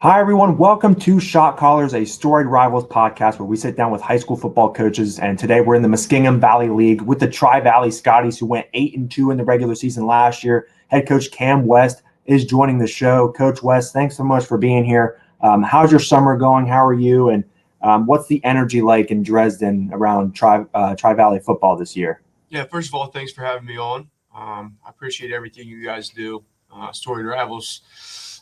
Hi, everyone. Welcome to Shot Callers, a Storied Rivals podcast where we sit down with high school football coaches. And today we're in the Muskingum Valley League with the Tri-Valley Scotties, who went 8-2 in the regular season last year. Head coach Cam West is joining the show. Coach West, thanks so much for being here. How's your summer going? How are you? And what's the energy like in Dresden around Tri-Valley football this year? Yeah, first of all, thanks for having me on. I appreciate everything you guys do. Storied Rivals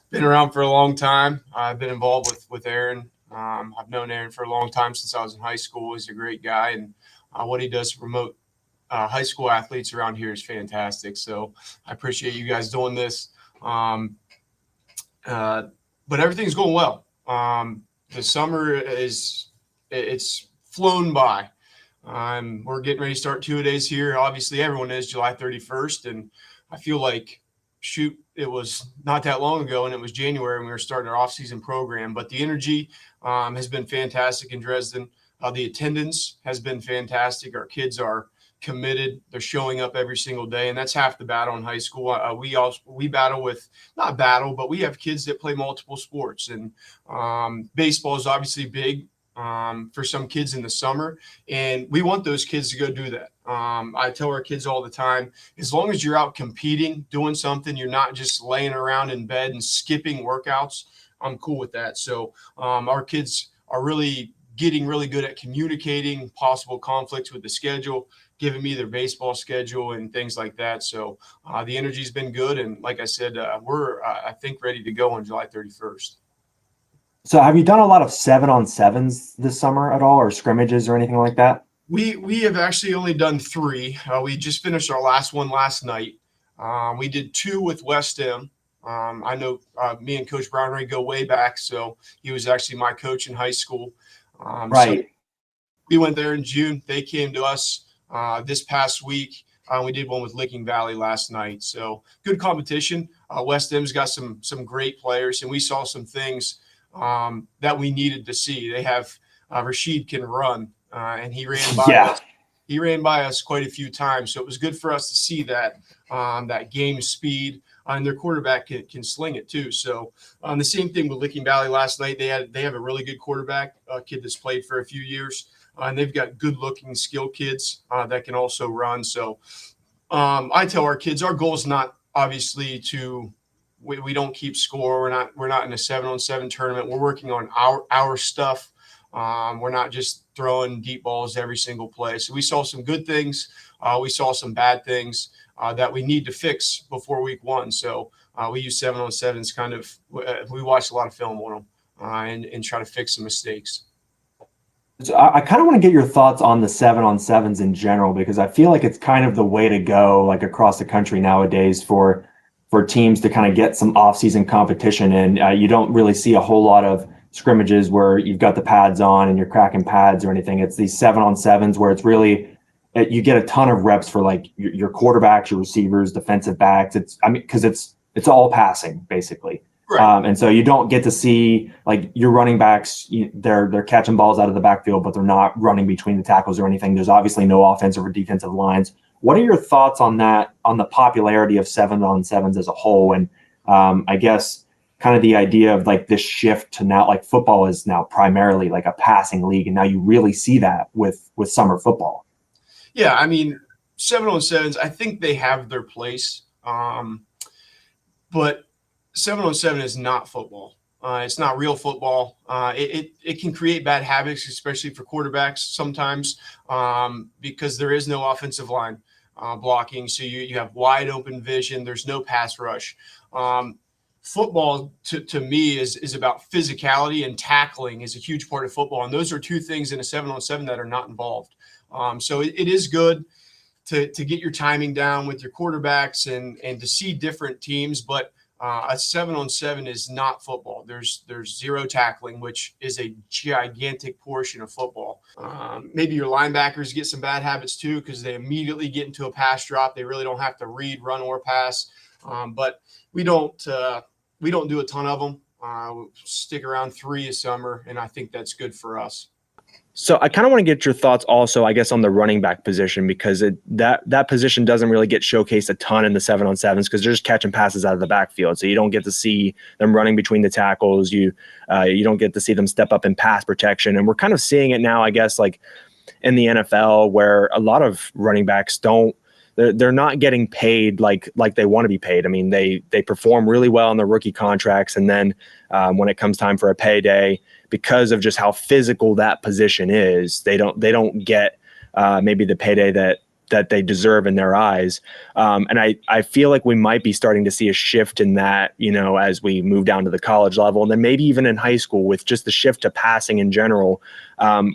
been around for a long time. I've been involved with Aaron. I've known Aaron for a long time since I was in high school. He's a great guy, and what he does to promote high school athletes around here is fantastic. So I appreciate you guys doing this. But everything's going well. The summer it's flown by. We're getting ready to start 2-a-days here. Obviously, everyone is July 31st, and I feel like, it was not that long ago, and it was January, and we were starting our offseason program. But the energy has been fantastic in Dresden. The attendance has been fantastic. Our kids are committed. They're showing up every single day, and that's half the battle in high school. We battle with, not battle, but we have kids that play multiple sports, and baseball is obviously big for some kids in the summer, and we want those kids to go do that. I tell our kids all the time, as long as you're out competing, doing something, you're not just laying around in bed and skipping workouts, I'm cool with that. So our kids are really getting really good at communicating possible conflicts with the schedule, giving me their baseball schedule and things like that. So the energy's been good, and like I said, we're I think ready to go on July 31st. So have you done a lot of 7-on-7s this summer at all, or scrimmages or anything like that? We have actually only done 3. We just finished our last one last night. We did 2 with West M. I know me and Coach Brownray go way back, so he was actually my coach in high school. So Right. we went there in June. They came to us this past week. We did one with Licking Valley last night. So good competition. West M's got some great players, and we saw some things that we needed to see. They have Rashid can run, and he ran by Yeah. us. He ran by us quite a few times, so it was good for us to see that game speed, and their quarterback can sling it too. So the same thing with Licking Valley last night. They have a really good quarterback, a kid that's played for a few years, and they've got good-looking, skilled kids that can also run. So I tell our kids, our goal is not obviously to we don't keep score. We're not in a 7-on-7 tournament. We're working on our stuff. We're not just throwing deep balls every single play. So we saw some good things. We saw some bad things that we need to fix before week 1. So we use 7-on-7s kind of. We watch a lot of film on them and try to fix some mistakes. So I kind of want to get your thoughts on the 7-on-7s in general, because I feel like it's kind of the way to go, like across the country nowadays, for teams to kind of get some off-season competition. And you don't really see a whole lot of scrimmages where you've got the pads on and you're cracking pads or anything. It's these 7-on-7s where it's really you get a ton of reps for like your quarterbacks, your receivers, defensive backs. Because it's all passing basically. Right. And so you don't get to see like your running backs, they're catching balls out of the backfield, but they're not running between the tackles or anything. There's obviously no offensive or defensive lines. What are your thoughts on that, on the popularity of 7-on-7s as a whole? And I guess kind of the idea of like this shift to now, like football is now primarily like a passing league. And now you really see that with summer football. Yeah, I mean, 7-on-7s, I think they have their place. But 7-on-7 is not football. It's not real football. It can create bad habits, especially for quarterbacks sometimes, because there is no offensive line blocking. So you have wide open vision. There's no pass rush. Football to me is about physicality, and tackling is a huge part of football. And those are 2 things in a 7-on-7 that are not involved. So it is good to get your timing down with your quarterbacks and to see different teams. But a 7-on-7 is not football. There's 0 tackling, which is a gigantic portion of football. Maybe your linebackers get some bad habits too, because they immediately get into a pass drop. They really don't have to read, run, or pass. But we don't do a ton of them. We stick around 3 a summer, and I think that's good for us. So I kind of want to get your thoughts also, I guess, on the running back position, because that position doesn't really get showcased a ton in the 7-on-7s because they're just catching passes out of the backfield. So you don't get to see them running between the tackles. You don't get to see them step up in pass protection. And we're kind of seeing it now, I guess, like in the NFL, where a lot of running backs they're not getting paid like they want to be paid. I mean, they perform really well on their rookie contracts, and then when it comes time for a payday, because of just how physical that position is, they don't get maybe the payday that they deserve in their eyes. And I feel like we might be starting to see a shift in that, as we move down to the college level, and then maybe even in high school with just the shift to passing in general.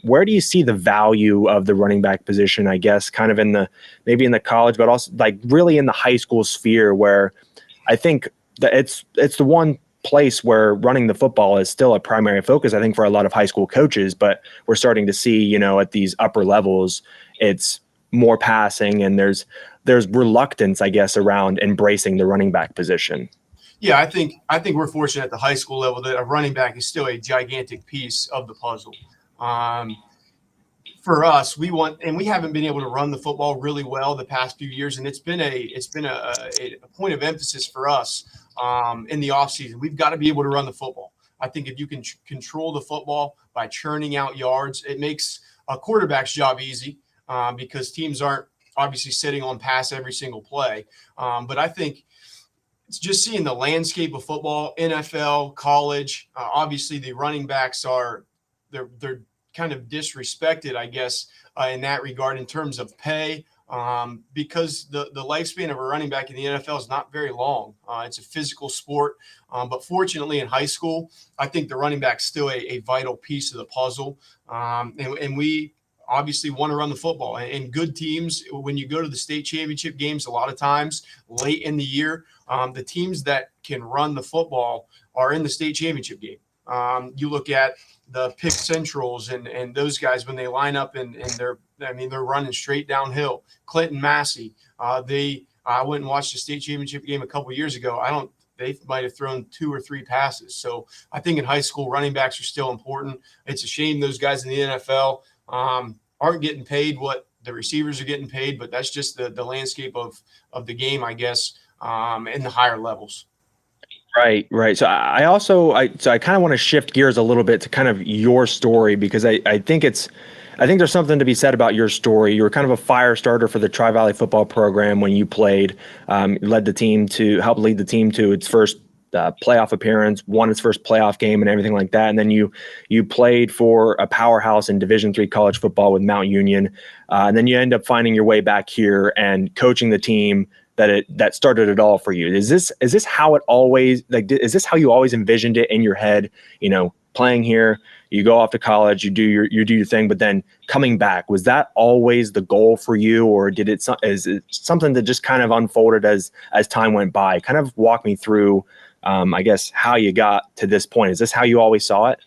Where do you see the value of the running back position, I guess, kind of maybe in the college, but also like really in the high school sphere, where I think that it's the one place where running the football is still a primary focus, I think, for a lot of high school coaches, but we're starting to see, at these upper levels, it's more passing, and there's reluctance, I guess, around embracing the running back position. Yeah, I think we're fortunate at the high school level that a running back is still a gigantic piece of the puzzle. Um, for us, we haven't been able to run the football really well the past few years, and it's been a point of emphasis for us in the offseason. We've got to be able to run the football. I think if you can control the football by churning out yards, it makes a quarterback's job easy because teams aren't obviously sitting on pass every single play. But I think it's just seeing the landscape of football, NFL, college. Obviously, the running backs they're kind of disrespected, I guess, in that regard in terms of pay, because the lifespan of a running back in the NFL is not very long. It's a physical sport, but fortunately in high school, I think the running back's still a vital piece of the puzzle, and we obviously want to run the football. And good teams, when you go to the state championship games, a lot of times late in the year, the teams that can run the football are in the state championship game. You look at the Pick Centrals and those guys when they line up and they're running straight downhill. Clinton Massey, I went and watched the state championship game a couple years ago. They might have thrown 2 or 3 passes. So I think in high school, running backs are still important. It's a shame those guys in the NFL aren't getting paid what the receivers are getting paid, but that's just the landscape of the game, I guess, in the higher levels. Right. So I kind of want to shift gears a little bit to kind of your story, because I think there's something to be said about your story. You were kind of a fire starter for the Tri-Valley football program when you played. Helped lead the team to its first playoff appearance, won its first playoff game, and everything like that. And then you played for a powerhouse in Division III college football with Mount Union, and then you end up finding your way back here and coaching the team that started it all for you. Is this how it always, like, is this how you always envisioned it in your head? Playing here, you go off to college, you do your thing, but then coming back, was that always the goal for you, or is it something that just kind of unfolded as time went by? Kind of walk me through, I guess, how you got to this point. Is this how you always saw it?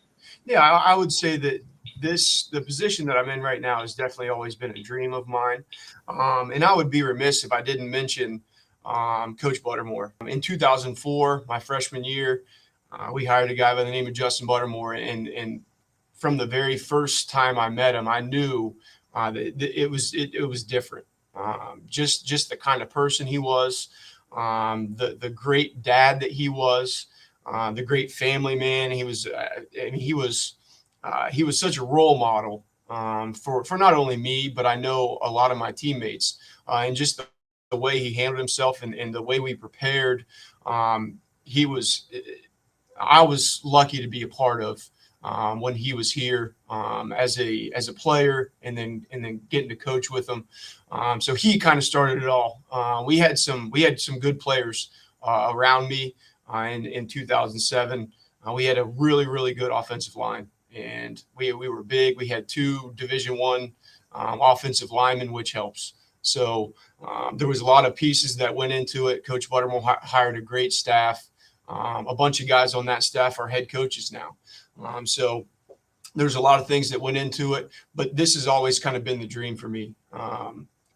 Yeah, I would say that the position that I'm in right now has definitely always been a dream of mine. And I would be remiss if I didn't mention Coach Buttermore. In 2004, my freshman year, we hired a guy by the name of Justin Buttermore. And from the very first time I met him, I knew that it was different. Just the kind of person he was, the great dad that he was, the great family man. He was such a role model for not only me, but I know a lot of my teammates, and just the way he handled himself and the way we prepared. He was I was lucky to be a part of when he was here as a player, and then getting to coach with him. So he kind of started it all. We had some good players around me in 2007. We had a really, really good offensive line, and we were big. We had 2 Division I offensive linemen, which helps. So there was a lot of pieces that went into it. Coach Buttermore hired a great staff. A bunch of guys on that staff are head coaches now. So there's a lot of things that went into it, but this has always kind of been the dream for me.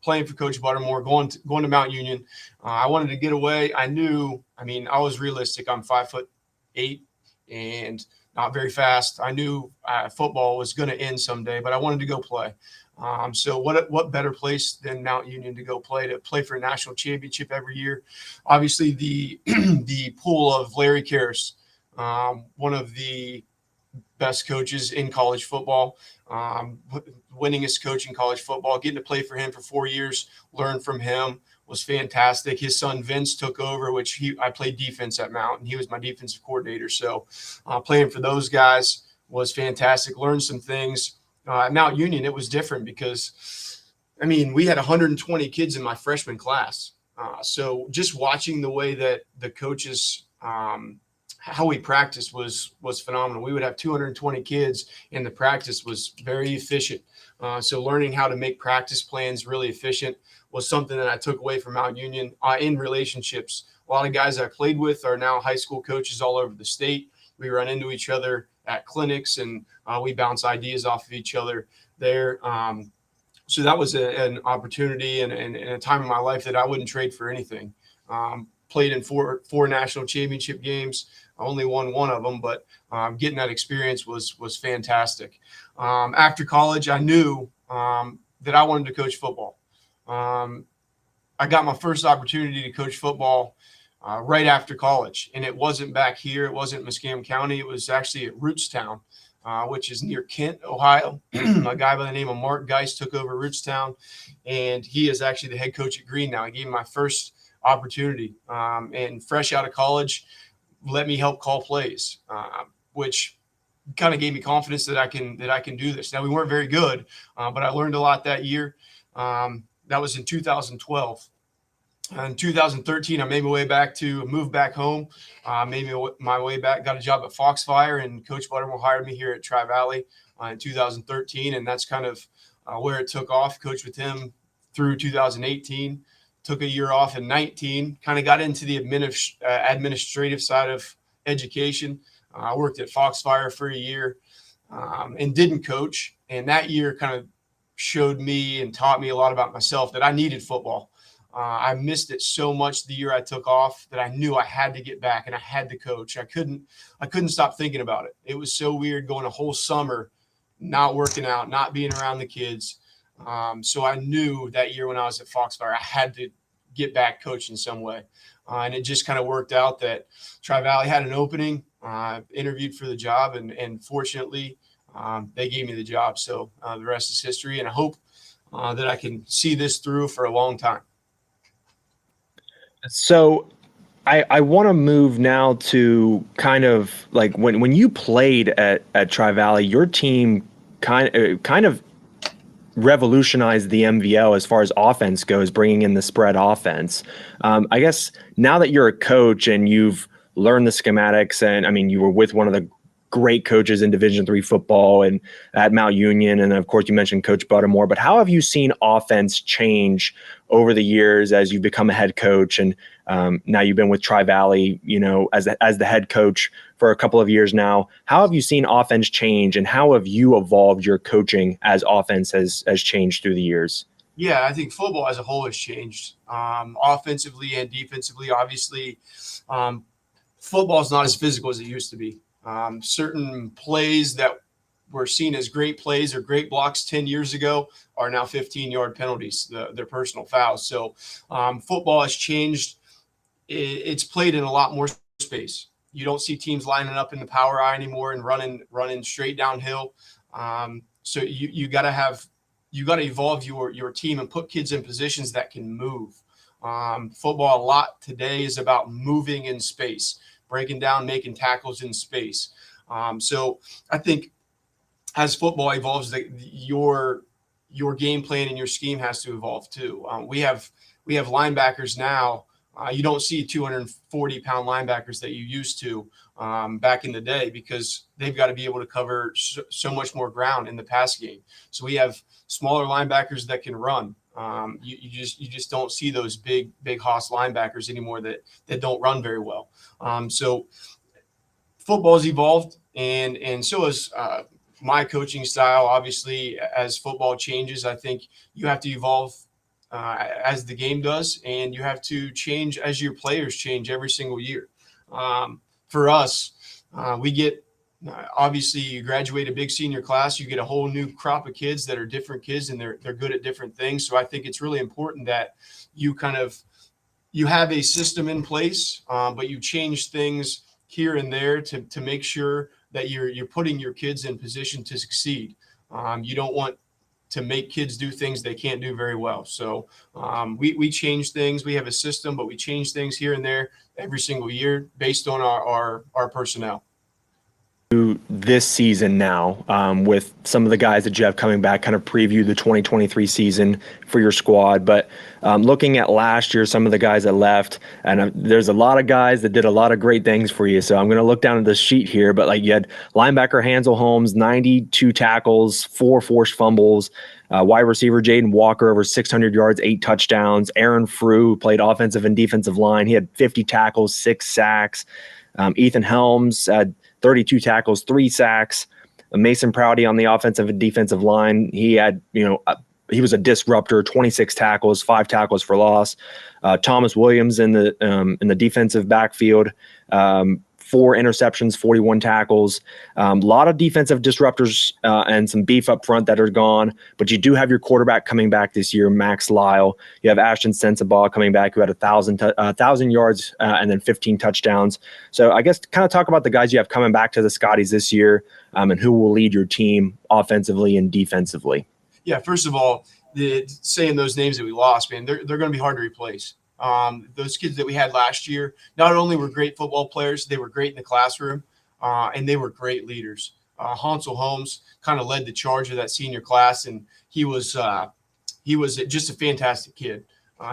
Playing for Coach Buttermore, going to Mount Union. I wanted to get away. I was realistic. I'm 5'8", and not very fast. I knew football was going to end someday, but I wanted to go play. So what better place than Mount Union to play for a national championship every year? Obviously, the the pool of Larry Karras, one of the best coaches in college football, winningest coach in college football. Getting to play for him for 4 years, learn from him was fantastic. His son Vince took over, I played defense at Mount, and he was my defensive coordinator. So playing for those guys was fantastic. Learned some things. At Mount Union, it was different because, I mean, we had 120 kids in my freshman class. So just watching the way that the coaches how we practiced was phenomenal. We would have 220 kids, and the practice was very efficient. So learning how to make practice plans really efficient was something that I took away from Mount Union. In relationships, a lot of guys I played with are now high school coaches all over the state. We run into each other at clinics, and we bounce ideas off of each other there. So that was an opportunity and a time in my life that I wouldn't trade for anything. Played in four national championship games. I only won one of them, but getting that experience was fantastic. After college, I knew that I wanted to coach football. I got my first opportunity to coach football right after college, and it wasn't back here. It wasn't Muskingum County. It was actually at Rootstown, which is near Kent, Ohio. A guy by the name of Mark Geist took over Rootstown, and he is actually the head coach at Green now. I gave him my first opportunity, and fresh out of college, let me help call plays, which kind of gave me confidence that I can do this. Now, we weren't very good, but I learned a lot that year. That was in 2012. In 2013, I moved back home, made my way back, got a job at Foxfire, and Coach Buttermore hired me here at Tri-Valley in 2013, and that's kind of where it took off. Coached with him through 2018. Took a year off in 19, kind of got into the administrative side of education. I worked at Foxfire for a year and didn't coach. And that year kind of showed me and taught me a lot about myself, that I needed football. I missed it so much the year I took off that I knew I had to get back and I had to coach. I couldn't stop thinking about it. It was so weird going a whole summer not working out, not being around the kids. So I knew that year when I was at Foxfire, I had to get back coaching some way. And it just kind of worked out that Tri-Valley had an opening, interviewed for the job, and fortunately they gave me the job. So the rest is history, and I hope that I can see this through for a long time. So I want to move now to kind of like when you played at Tri-Valley, your team kind of revolutionized the MVL as far as offense goes, bringing in the spread offense. I guess now that you're a coach and you've learned the schematics, and I mean, you were with one of the great coaches in Division III football and at Mount Union, and of course you mentioned Coach Buttermore, but how have you seen offense change over the years as you've become a head coach, and now you've been with Tri-Valley, as the head coach for a couple of years now? How have you seen offense change, and how have you evolved your coaching as offense has changed through the years? Yeah, I think football as a whole has changed, offensively and defensively. Obviously, football is not as physical as it used to be. Certain plays that were seen as great plays or great blocks 10 years ago are now 15-yard penalties. They're personal fouls. So football has changed. It's played in a lot more space. You don't see teams lining up in the power eye anymore and running straight downhill. So you got to evolve your team and put kids in positions that can move. Football a lot today is about moving in space, breaking down, making tackles in space. So I think as football evolves, your game plan and your scheme has to evolve too. We have linebackers now. You don't see 240-pound linebackers that you used to back in the day, because they've got to be able to cover so much more ground in the pass game. So we have smaller linebackers that can run. You just don't see those big hoss linebackers anymore that don't run very well. So football's evolved, and so has my coaching style. Obviously, as football changes, I think you have to evolve as the game does, and you have to change as your players change every single year. For us, we get Obviously, you graduate a big senior class, you get a whole new crop of kids that are different kids, and they're good at different things. So I think it's really important that you you have a system in place, but you change things here and there to make sure that you're putting your kids in position to succeed. You don't want to make kids do things they can't do very well. So we change things. We have a system, but we change things here and there every single year based on our personnel. This season now, with some of the guys that you have coming back, kind of preview the 2023 season for your squad. But looking at last year, some of the guys that left, and there's a lot of guys that did a lot of great things for you. So I'm going to look down at the sheet here, but like you had linebacker Hansel Holmes, 92 tackles, 4 forced fumbles. Wide receiver Jaden Walker, over 600 yards, 8 touchdowns. Aaron Frew played offensive and defensive line. He had 50 tackles, 6 sacks. Ethan Helms had 32 tackles, 3 sacks. Mason Prouty on the offensive and defensive line. He had, he was a disruptor, 26 tackles, 5 tackles for loss. Thomas Williams in the defensive backfield, 4 interceptions, 41 tackles. A lot of defensive disruptors and some beef up front that are gone. But you do have your quarterback coming back this year, Max Lyall. You have Ashton Sensibaugh coming back, who had 1,000 yards and then 15 touchdowns. So I guess kind of talk about the guys you have coming back to the Scotties this year, and who will lead your team offensively and defensively. Yeah, first of all, saying those names that we lost, man, they're going to be hard to replace. Those kids that we had last year not only were great football players, they were great in the classroom, and they were great leaders. Hansel Holmes kind of led the charge of that senior class, and he was just a fantastic kid.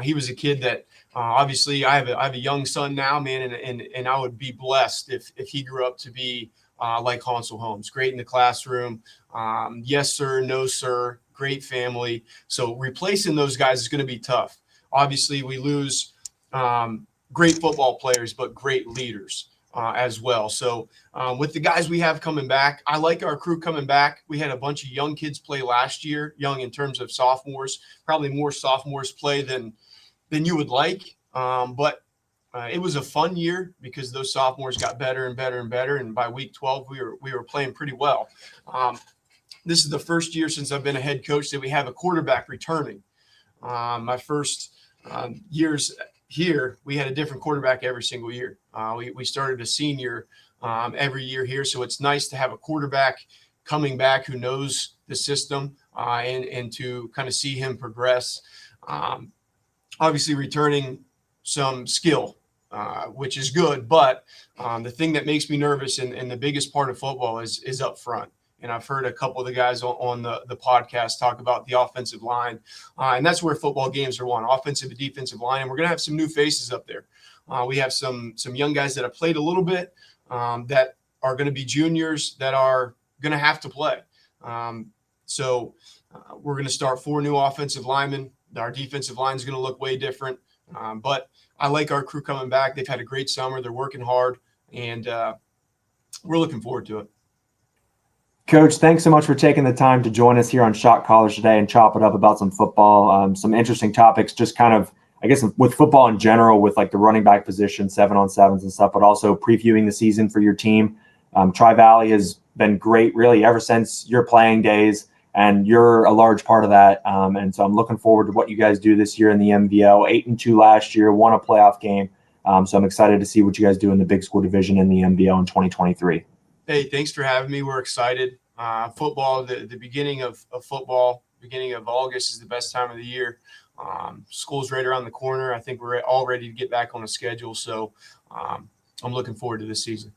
He was a kid that obviously I have a young son now, man, and I would be blessed if he grew up to be like Hansel Holmes, great in the classroom. Yes, sir, no, sir, great family. So replacing those guys is going to be tough. Obviously, we lose great football players, but great leaders as well. So with the guys we have coming back, I like our crew coming back. We had a bunch of young kids play last year, young in terms of sophomores, probably more sophomores play than you would like. But it was a fun year because those sophomores got better and better and better. And by week 12, we were playing pretty well. This is the first year since I've been a head coach that we have a quarterback returning. My first years here, we had a different quarterback every single year. We started a senior every year here. So it's nice to have a quarterback coming back who knows the system and to kind of see him progress. Obviously returning some skill, which is good. But the thing that makes me nervous and the biggest part of football is up front. And I've heard a couple of the guys on the podcast talk about the offensive line. And that's where football games are won, offensive and defensive line. And we're going to have some new faces up there. We have some young guys that have played a little bit that are going to be juniors that are going to have to play. So we're going to start 4 new offensive linemen. Our defensive line is going to look way different. But I like our crew coming back. They've had a great summer. They're working hard. And we're looking forward to it. Coach, thanks so much for taking the time to join us here on Shot Callers today and chop it up about some football, some interesting topics, just kind of, I guess, with football in general, with like the running back position, 7-on-7s and stuff, but also previewing the season for your team. Tri-Valley has been great really ever since your playing days, and you're a large part of that. And so I'm looking forward to what you guys do this year in the MVL. 8-2 last year, won a playoff game. So I'm excited to see what you guys do in the big school division in the MVL in 2023. Hey, thanks for having me. We're excited. Football, the beginning of football, beginning of August is the best time of the year. School's right around the corner. I think we're all ready to get back on a schedule. So I'm looking forward to this season.